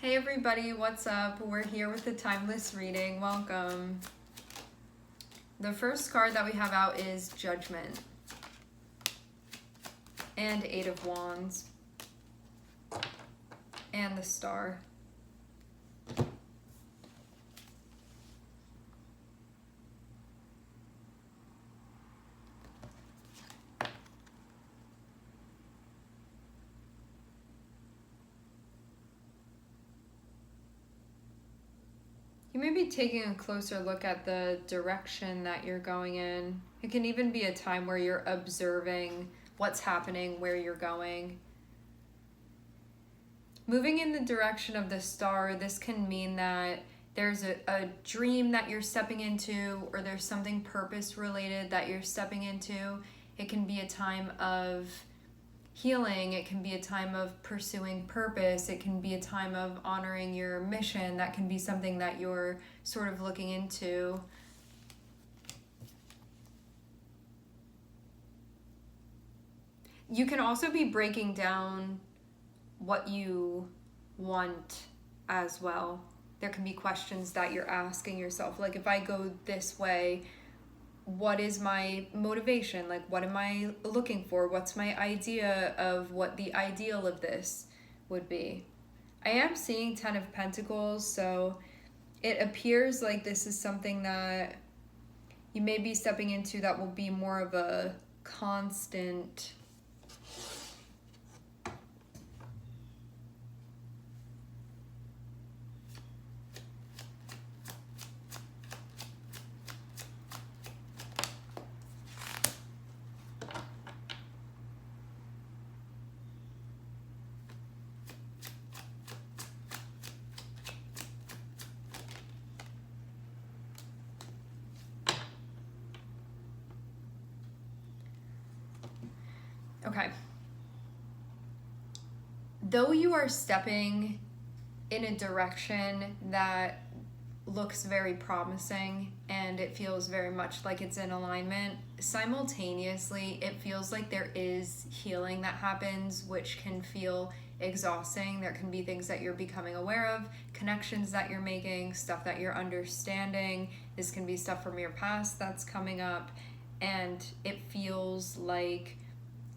Hey everybody, what's up? We're here with the Timeless reading. Welcome. The first card that we have out is Judgment and Eight of Wands and the Star. You may be taking a closer look at the direction that you're going in. It can even be a time where you're observing what's happening, where you're going. Moving in the direction of the Star, this can mean that there's a dream that you're stepping into, or there's something purpose related that you're stepping into. It can be a time of healing, it can be a time of pursuing purpose, it can be a time of honoring your mission. That can be something that you're sort of looking into. You can also be breaking down what you want as well. There can be questions that you're asking yourself, like, if I go this way, what is my motivation? Like, what am I looking for? What's my idea of what the ideal of this would be? I am seeing 10 of Pentacles, so it appears like this is something that you may be stepping into that will be more of a constant Okay. Though you are stepping in a direction that looks very promising and it feels very much like it's in alignment, simultaneously it feels like there is healing that happens, which can feel exhausting. There can be things that you're becoming aware of, connections that you're making, stuff that you're understanding. This can be stuff from your past that's coming up, and it feels like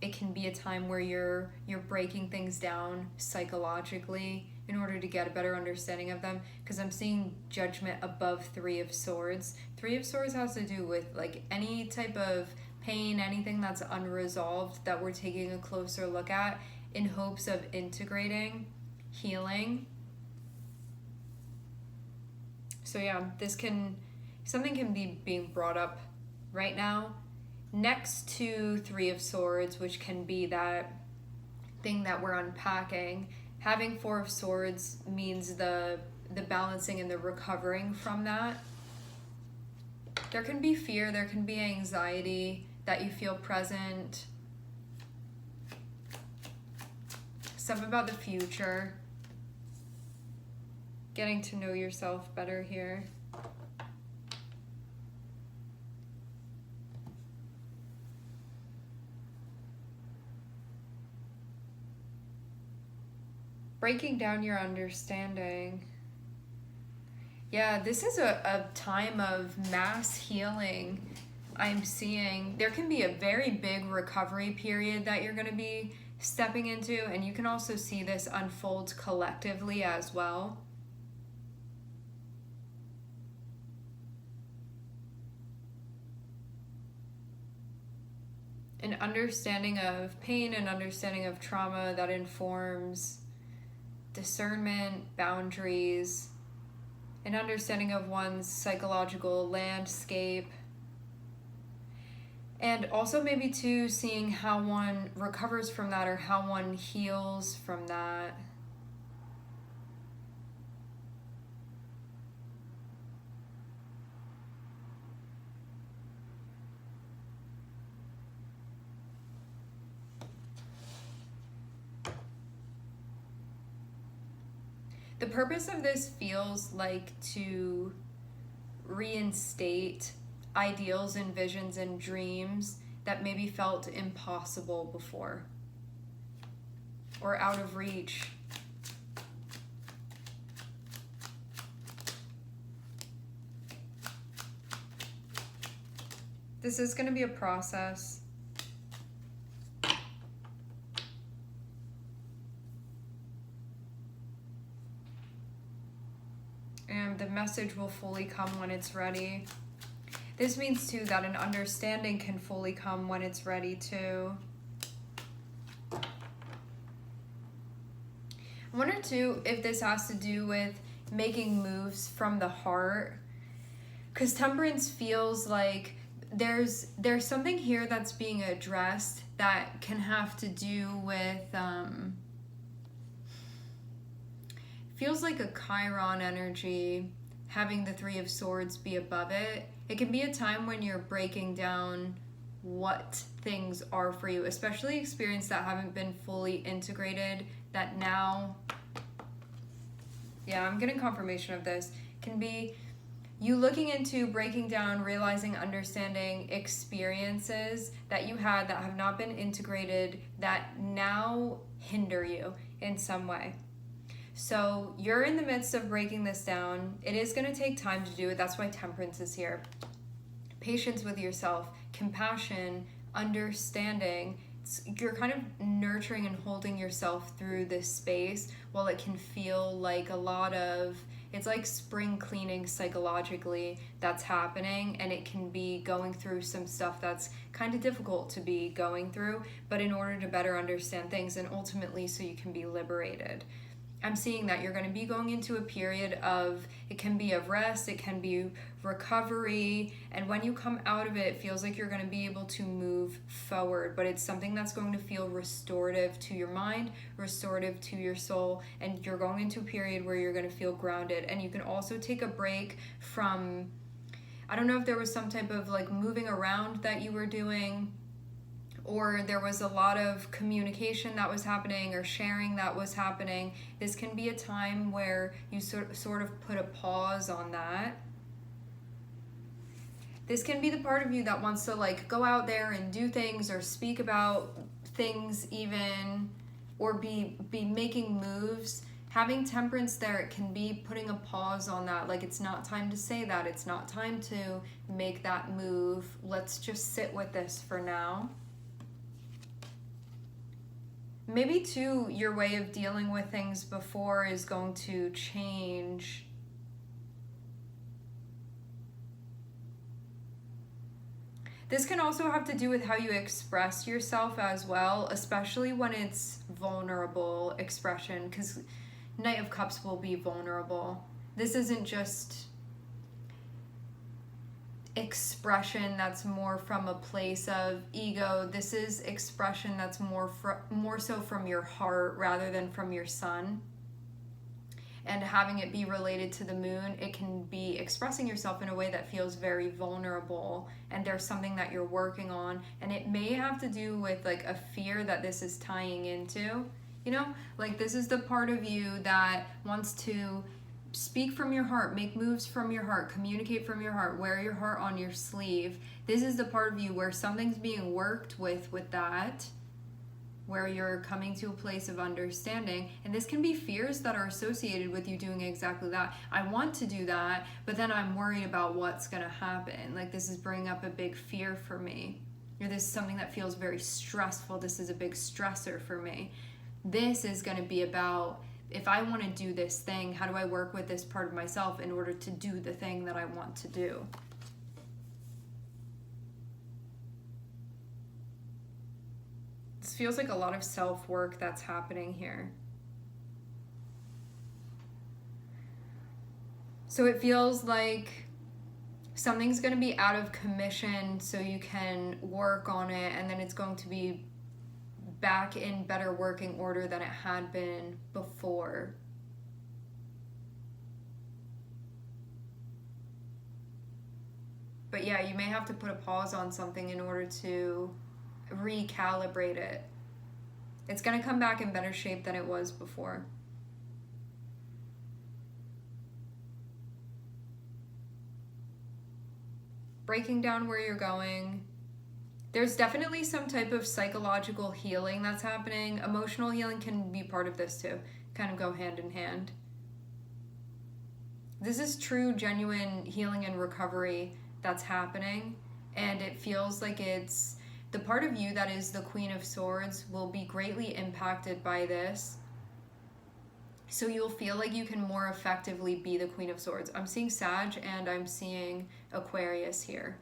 it can be a time where you're breaking things down psychologically in order to get a better understanding of them, because I'm seeing Judgment above Three of Swords. Three of Swords has to do with like any type of pain, anything that's unresolved that we're taking a closer look at in hopes of integrating, healing. So yeah, something can be being brought up right now next to Three of Swords, which can be that thing that we're unpacking. Having Four of Swords means the balancing and the recovering from that. There can be fear, there can be anxiety that you feel present. Stuff about the future. Getting to know yourself better here. Breaking down your understanding. Yeah, this is a time of mass healing. I'm seeing there can be a very big recovery period that you're going to be stepping into, and you can also see this unfold collectively as well. An understanding of pain, an understanding of trauma that informs discernment, boundaries, an understanding of one's psychological landscape, and also maybe too seeing how one recovers from that or how one heals from that. The purpose of this feels like to reinstate ideals and visions and dreams that maybe felt impossible before or out of reach. This is going to be a process. And the message will fully come when it's ready. This means too that an understanding can fully come when it's ready too. I wonder too if this has to do with making moves from the heart, because temperance feels like there's something here that's being addressed that can have to do with feels like a Chiron energy, having the Three of Swords be above it. It can be a time when you're breaking down what things are for you, especially experiences that haven't been fully integrated, that now, yeah, I'm getting confirmation of this, can be you looking into breaking down, realizing, understanding experiences that you had that have not been integrated that now hinder you in some way. So you're in the midst of breaking this down. It is going to take time to do it. That's why temperance is here. Patience with yourself, compassion, understanding. You're kind of nurturing and holding yourself through this space while it can feel like a lot of, it's like spring cleaning psychologically that's happening, and it can be going through some stuff that's kind of difficult to be going through, but in order to better understand things and ultimately so you can be liberated. I'm seeing that you're going to be going into a period of, it can be of rest, it can be recovery, and when you come out of it, it feels like you're going to be able to move forward, but it's something that's going to feel restorative to your mind, restorative to your soul, and you're going into a period where you're going to feel grounded. And you can also take a break from, I don't know if there was some type of like moving around that you were doing, or there was a lot of communication that was happening or sharing that was happening. This can be a time where you sort of put a pause on that. This can be the part of you that wants to like go out there and do things or speak about things even, or be making moves. Having temperance there, it can be putting a pause on that. Like, it's not time to say that. It's not time to make that move. Let's just sit with this for now. Maybe too, your way of dealing with things before is going to change. This can also have to do with how you express yourself as well, especially when it's vulnerable expression, because Knight of Cups will be vulnerable. This isn't just expression that's more from a place of ego. This is expression that's more so from your heart rather than from your sun. And having it be related to the moon, it can be expressing yourself in a way that feels very vulnerable, and there's something that you're working on, and it may have to do with like a fear that this is tying into, you know, like this is the part of you that wants to speak from your heart, make moves from your heart, communicate from your heart, wear your heart on your sleeve. This is the part of you where something's being worked with that, where you're coming to a place of understanding. And this can be fears that are associated with you doing exactly that. I want to do that, but then I'm worried about what's going to happen. Like, this is bringing up a big fear for me. Or this is something that feels very stressful. This is a big stressor for me. This is going to be about, if I want to do this thing, how do I work with this part of myself in order to do the thing that I want to do? This feels like a lot of self-work that's happening here. So it feels like something's going to be out of commission so you can work on it, and then it's going to be back in better working order than it had been before. But yeah, you may have to put a pause on something in order to recalibrate it. It's going to come back in better shape than it was before. Breaking down where you're going. There's definitely some type of psychological healing that's happening. Emotional healing can be part of this too. Kind of go hand in hand. This is true, genuine healing and recovery that's happening. And it feels like it's the part of you that is the Queen of Swords will be greatly impacted by this. So you'll feel like you can more effectively be the Queen of Swords. I'm seeing Sag and I'm seeing Aquarius here.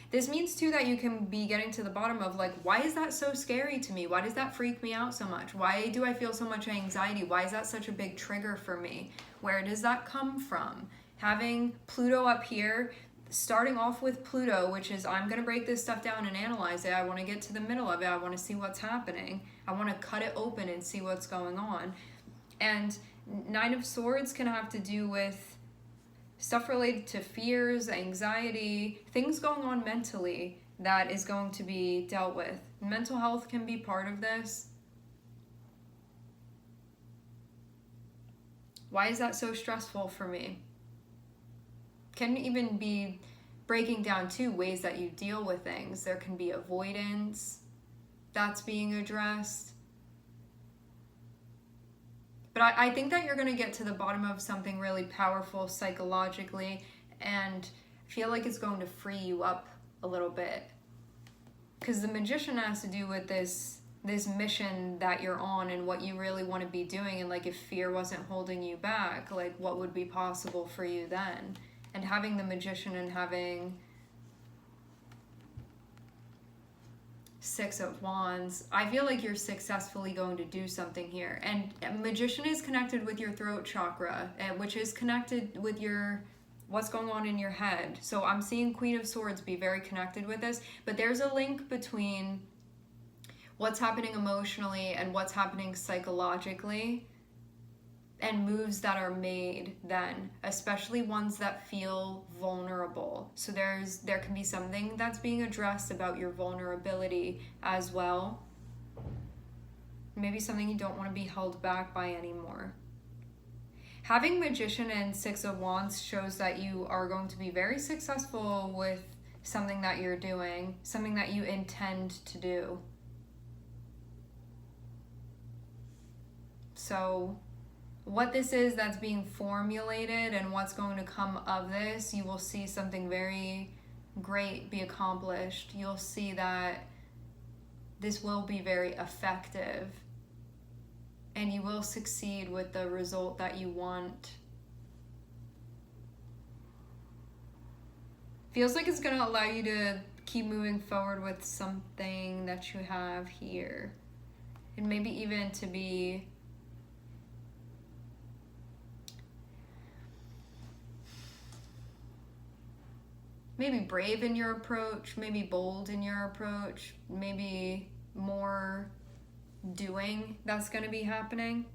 This means too that you can be getting to the bottom of like, why is that so scary to me? Why does that freak me out so much? Why do I feel so much anxiety? Why is that such a big trigger for me? Where does that come from? Having Pluto up here, starting off with Pluto, which is I'm going to break this stuff down and analyze it. I want to get to the middle of it. I want to see what's happening. I want to cut it open and see what's going on. And Nine of Swords can have to do with stuff related to fears, anxiety, things going on mentally that is going to be dealt with. Mental health can be part of this. Why is that so stressful for me? Can even be breaking down too ways that you deal with things. There can be avoidance that's being addressed. But I think that you're going to get to the bottom of something really powerful psychologically, and feel like it's going to free you up a little bit. Because the Magician has to do with this mission that you're on and what you really want to be doing, and like if fear wasn't holding you back, like what would be possible for you then? And having the Magician and having Six of Wands, I feel like you're successfully going to do something here. And Magician is connected with your throat chakra, which is connected with your what's going on in your head. So I'm seeing Queen of Swords be very connected with this, but there's a link between what's happening emotionally and what's happening psychologically, and moves that are made then, especially ones that feel vulnerable. So there can be something that's being addressed about your vulnerability as well. Maybe something you don't want to be held back by anymore. Having Magician and Six of Wands shows that you are going to be very successful with something that you're doing, something that you intend to do. So what this is that's being formulated and what's going to come of this, you will see something very great be accomplished. You'll see that this will be very effective and you will succeed with the result that you want. Feels like it's going to allow you to keep moving forward with something that you have here, and maybe even to be maybe brave in your approach, maybe bold in your approach, maybe more doing that's going to be happening.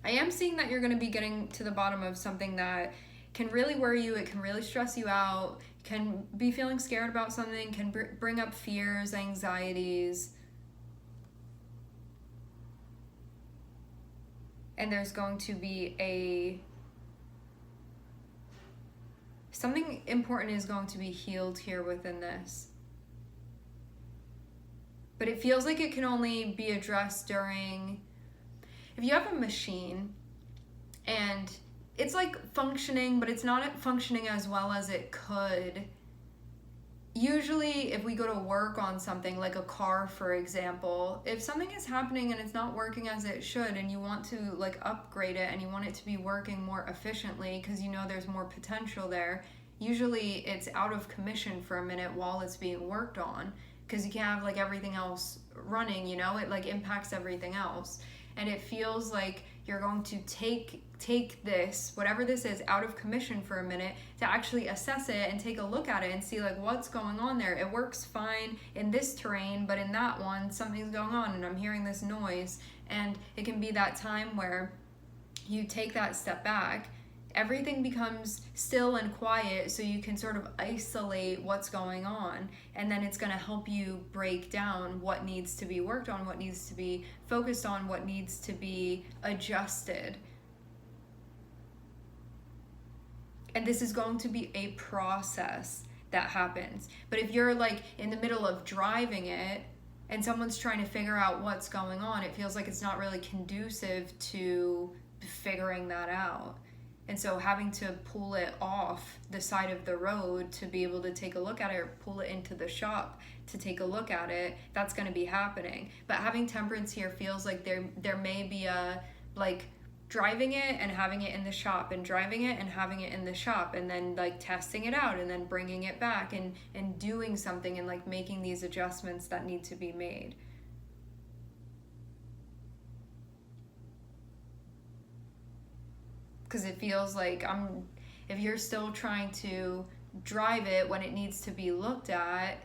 I am seeing that you're going to be getting to the bottom of something that can really worry you, it can really stress you out, can be feeling scared about something, can bring up fears, anxieties. And there's going to be something important is going to be healed here within this. But it feels like it can only be addressed during, if you have a machine and it's like functioning, but it's not functioning as well as it could. Usually if we go to work on something like a car, for example, if something is happening and it's not working as it should and you want to like upgrade it and you want it to be working more efficiently because you know there's more potential there, usually it's out of commission for a minute while it's being worked on because you can't have like everything else running, you know, it like impacts everything else. And it feels like you're going to take this, whatever this is, out of commission for a minute to actually assess it and take a look at it and see like what's going on there. It works fine in this terrain, but in that one, something's going on and I'm hearing this noise. And it can be that time where you take that step back, everything becomes still and quiet so you can sort of isolate what's going on, and then it's going to help you break down what needs to be worked on, what needs to be focused on, what needs to be adjusted. And this is going to be a process that happens. But if you're like in the middle of driving it and someone's trying to figure out what's going on, it feels like it's not really conducive to figuring that out. And so having to pull it off the side of the road to be able to take a look at it, or pull it into the shop to take a look at it, that's going to be happening. But having temperance here feels like there may be a, like, driving it and having it in the shop, and driving it and having it in the shop, and then like testing it out and then bringing it back, and doing something, and like making these adjustments that need to be made. Because it feels like if you're still trying to drive it when it needs to be looked at,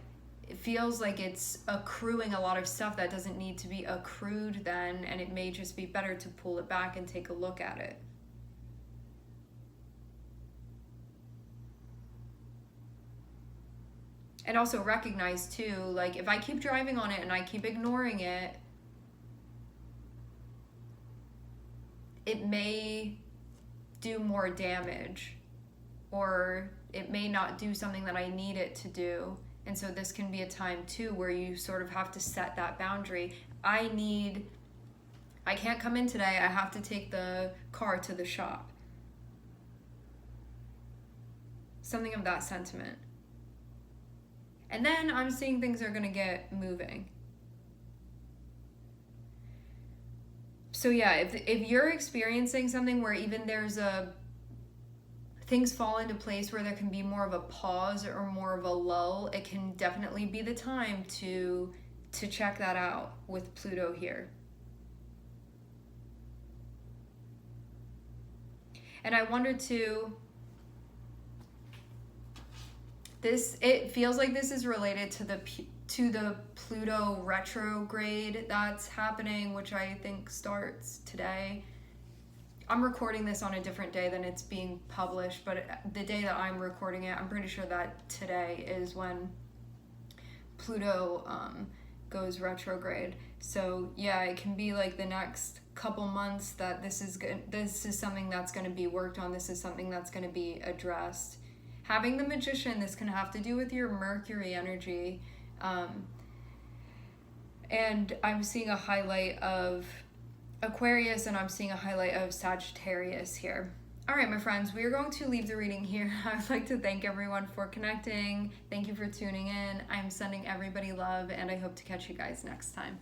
it feels like it's accruing a lot of stuff that doesn't need to be accrued then, and it may just be better to pull it back and take a look at it. And also recognize too, like, if I keep driving on it and I keep ignoring it, it may do more damage, or it may not do something that I need it to do. And so this can be a time too where you sort of have to set that boundary. I can't come in today, I have to take the car to the shop. Something of that sentiment. And then I'm seeing things are gonna get moving. So yeah, if you're experiencing something where even things fall into place where there can be more of a pause or more of a lull, it can definitely be the time to check that out with Pluto here. And I wonder too, it feels like this is related to the Pluto retrograde that's happening, which I think starts today. I'm recording this on a different day than it's being published, but the day that I'm recording it, I'm pretty sure that today is when Pluto goes retrograde. So yeah, it can be like the next couple months that this is something that's going to be worked on. This is something that's going to be addressed. Having the Magician, this can have to do with your Mercury energy. And I'm seeing a highlight of Aquarius, and I'm seeing a highlight of Sagittarius here. All right, my friends, we are going to leave the reading here. I would like to thank everyone for connecting. Thank you for tuning in. I'm sending everybody love, and I hope to catch you guys next time.